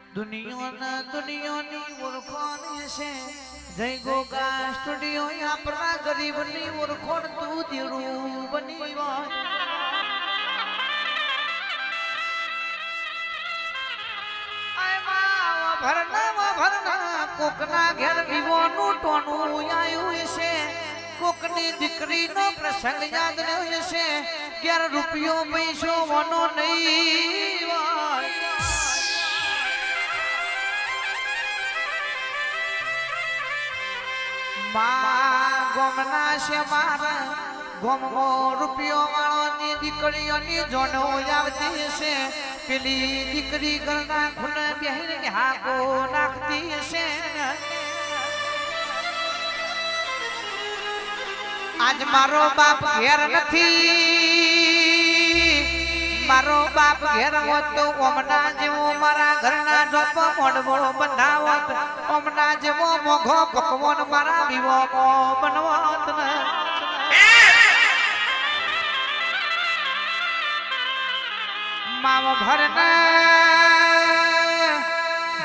દુનિયાની ઓળખાણ છે જય ગોગા સ્ટુડિયો આપણા ગરીબની ઓળખાણ તું દીરું બની હોય ભરના કોકના ઘેર વિવોનું ટોનું આયું છે કોકની દીકરીનો પ્રસંગ યાદ રહ્યો છે ઘેર રૂપિયો પૈસો વનો નહીં ગોમના છે મારા ગોમો રૂપિયો વાળોની દીકરીઓની જોડો આવતી છે પેલી દીકરી ઘરના ખૂણે બેહીને હાકો નાખતી છે આજ મારો બાપ ઘેર નથી મારો બાપ ઘેર હોત તો ઓમના જેવો મારા ઘરના જોપ મોડવો બંધાવત ઓમના જેવો મોઘો પકવાન મારા વિવો બનવત ને માવ ભરને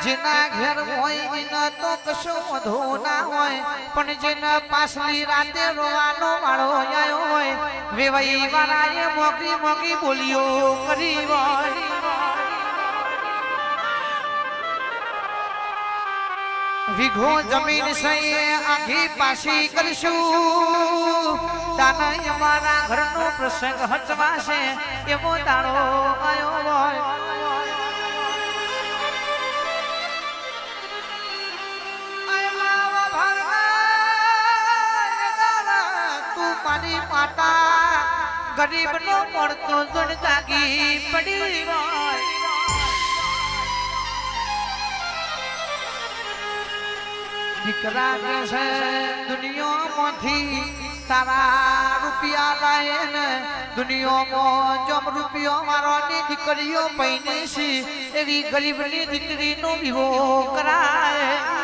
જેના ઘેર હોય એના તો કશો વધુ ના હોય પણ જેના પાછલી રાતે રોવાનો વાળો આવ્યો હોય વેવાઈ વાળાએ મોગી મોગી બોલીઓ કરી હોય વીઘો જમીન સહી આખી પાછી કરશું દાના અમારા ઘરનો પ્રસંગ હચવાશે એવો દાડો આવ્યો હોય મારી માતા ગરીબ નો મળતો જણ જાગી પડી દીકરા કે છે દુનિયામાંથી તારા રૂપિયા લાય ને દુનિયામાં જમ રૂપિયો મારોની દીકરીઓ પૈણી છે એવી ગરીબની દીકરીનો વિવો કરાય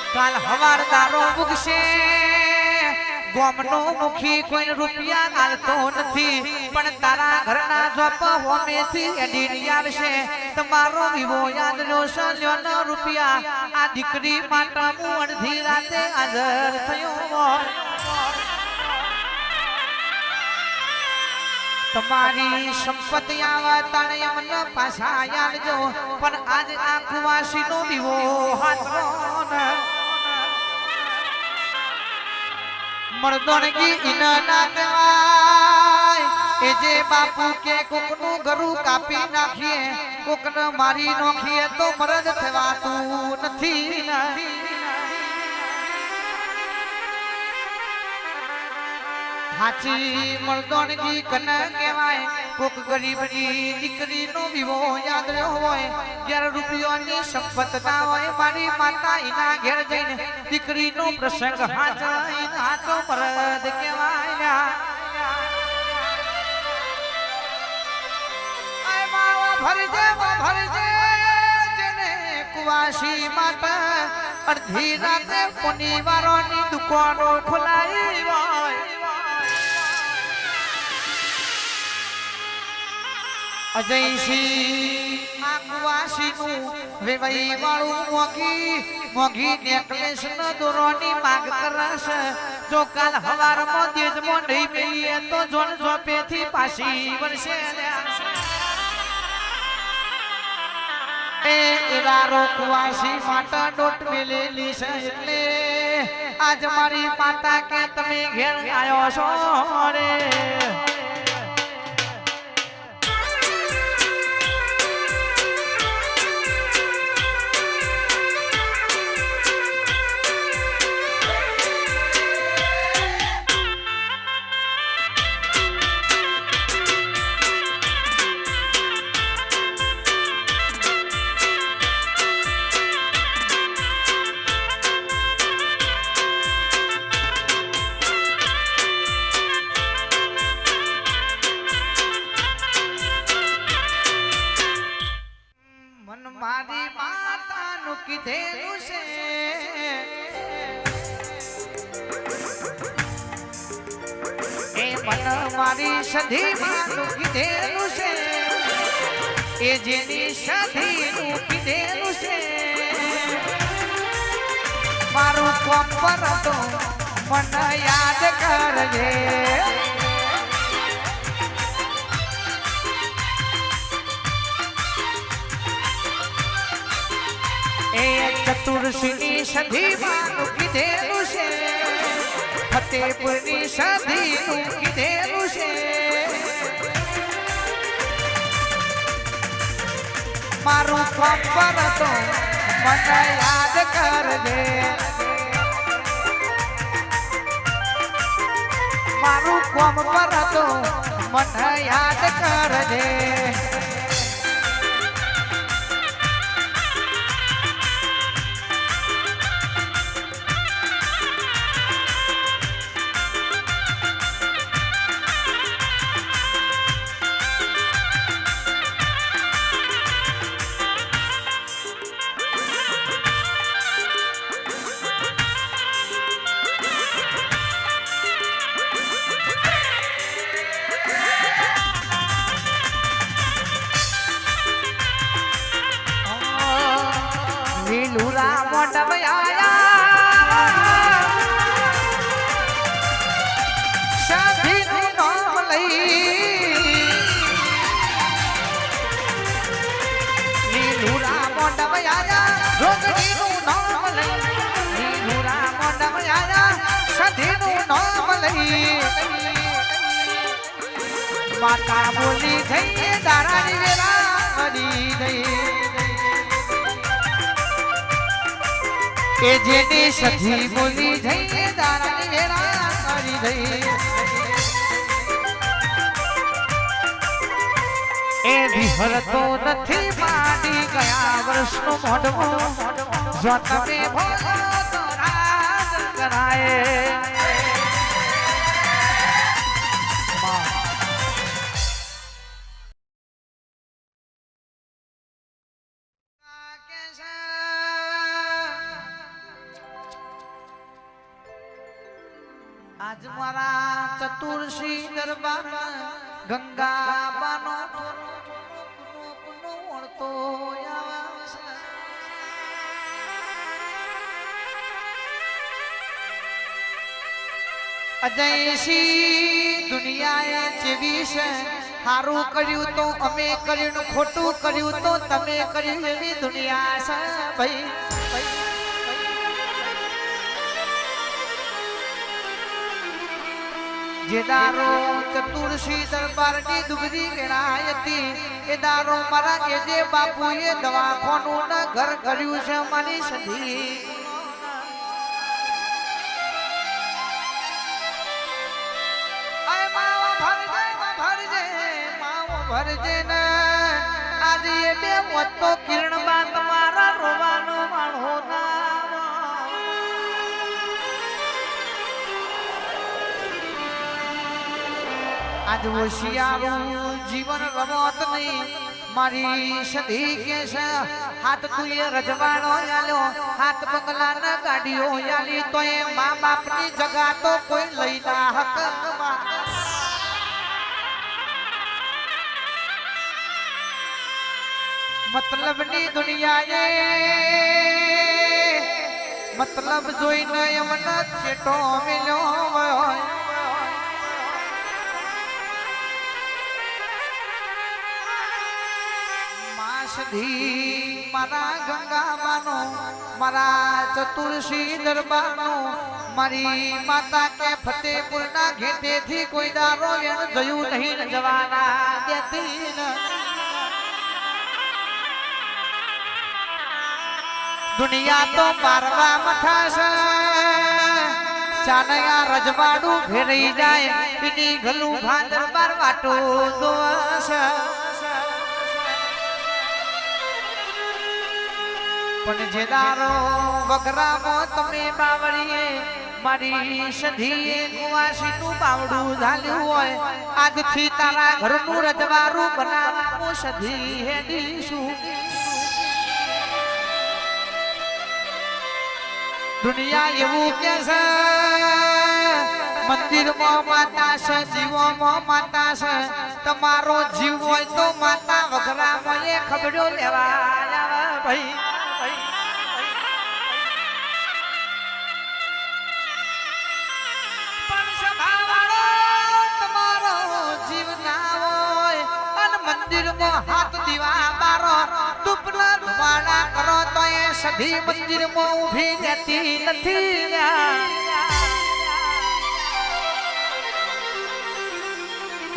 કાલ હવાર દારો ઉગશે ગોમનો મુખી કોઈ રૂપિયા ગાલતો નથી પણ તારા ઘરના જોપ હોમેથી એડીની આવશે તમારો વિવો યાદ રોશો લ્યો રૂપિયા આ દીકરી માટે હું અડધી રાતે હાજર થયો તમારી સંપત્તિ આવા તાણે અમને પાછા યાદજો પણ આજ આ કુવાસીનો વિવો હાથનો મર્દોનગી ઇના ના કહેવાય એ જે બાપુ કે કોકનું ગરું કાપી નાખીએ કોકને મારી નાખીએ તો મરદ થવાતું નથી હાચી મર્દોનગી કને કહેવાય કોક ગરીબની દીકરીનો વિવો યાદ રહ્યો હોય જ્યારે રૂપિયોની સંપત ના હોય મારી માતા એના ઘેર જઈને દીકરીનો પ્રસંગ હાચો મરદ કહેવાય ભરજે જેને કુવાસી માતા અડધી રાતે કોની વારોની દુકાનો ખોલાઈ હોય અજયસિંહ આકવાસીનું વેવાઈ વાળું મોગી નેકલેસ ન દોરોની માંગ કરશે જો કાલ હવારમાં તેજમાં નહીં મેલીએ તો જોન જોપેથી પાછી વરસે એવા રોકવાસી માતા ડોટ મેલેલી છે એટલે આજ મારી માતા કે તમે ઘેર આવ્યો છો રે મારી માતાનું કીધેલું છે એ મન મારી સધી માનું કીધેલું છે એ જેની સધીનું કીધેલું છે મારું કોમ પર તો મને યાદ કરજે એ ચતુર્સીની સધીમાં કીધેલું છે ફતેપુરની સધીનું કીધેલું છે મારું કોમ પર તો મને યાદ કરજે મારું કોમ પર તો મને યાદ કરજે લીલુરા મોઢમ આયા સધીનું નામ લઈ લીલુરા મોઢમ આયા જોગણીનું નામ લઈ લીલુરા મોઢમ આયા સધીનું નામ લઈ માતા બોલી જઈએ તારાની વેરા હરી જઈએ એ જેની સધી બોલી જઈએ દારાની વેરા કરી દઈ એ વિહરતો નથી માંડી ગયા વર્ષનું મોઢવું જો તમે ભોલો તો રાજ કરાય આજ મારા ચતુર્સી દરબાર ગંગા બાનો ઓળતો અજયસી દુનિયાએ જેવી છે સારું કર્યું તો અમે કર્યું ખોટું કર્યું તો તમે કર્યું એવી દુનિયા છે ભાઈ જે દારો ચતુર્સી દરબારની દુબરી ગણાય હતી એ દારો મારા જે બાપુએ દવાખાનું ના ઘર કર્યું છે મારી સધી ભરજે ને આજે એ બે મોત તો કિરણ બા તમારા રોવાનો વાળો ના આજ હોશિયારું જીવન રમત નહીં મારી સધી કે છે હાથ તું એ રજવાડો આલ્યો હાથ બંગલા ના ગાડીઓ આલી તો એ મા બાપ ની જગા તો કોઈ લઈ ના હક મતલબ ની દુનિયાએ મતલબ જોઈને એમને છેટો મિલ્યો હોય સધી મારા ગંગાબાનો મારા ચતુર્સી દરબારનો મારી માતા કે ફતેપુરના ઘેટેથી કોઈ દારો એણ જયું નહીં જવાના દેતી ન દુનિયા તો મારવા મઠાશે ચાનયા રજવાડું ફેરઈ જાય એની ગલું ભાદર બાર વાટો દોષ પણ જે દારો વગરામાં તમે બાવળીએ મારી સધીએ કુવાસીનું બાવડું ઝાલ્યું હોય આજથી તારા ઘરનું રજવાડું બનાવવું સધી હેડીશું દુનિયા એવું કે છે મંદિરમાં માતા છે જીવોમાં માતા છે તમારો જીવ હોય તો માતા વગરામાં એ ખબડ્યો લેવા આવે ભાઈ પણ સભાવાળો તમારો જીવ ના હોય અને મંદિરમાં હાથ દીવા બારો દુપના ધુવાડા કરો તો એ સધી મંદિરમાં ઊભી રહેતી નથી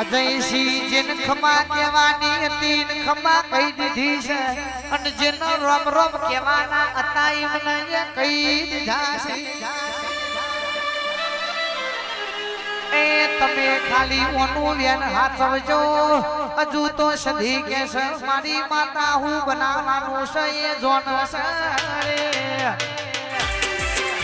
અજયસિંહ જેને ખમા કહેવાની હતી ને ખમા કહી દીધી છે અને જેનો રોમ રોમ કહેવાના હતા એમને કહી દીધા છે એ તમે ખાલી ઓનું વેન હાથવજો હજુ તો સધી કે છે મારી માતા હું બનાવવાનું છે એ જોન છે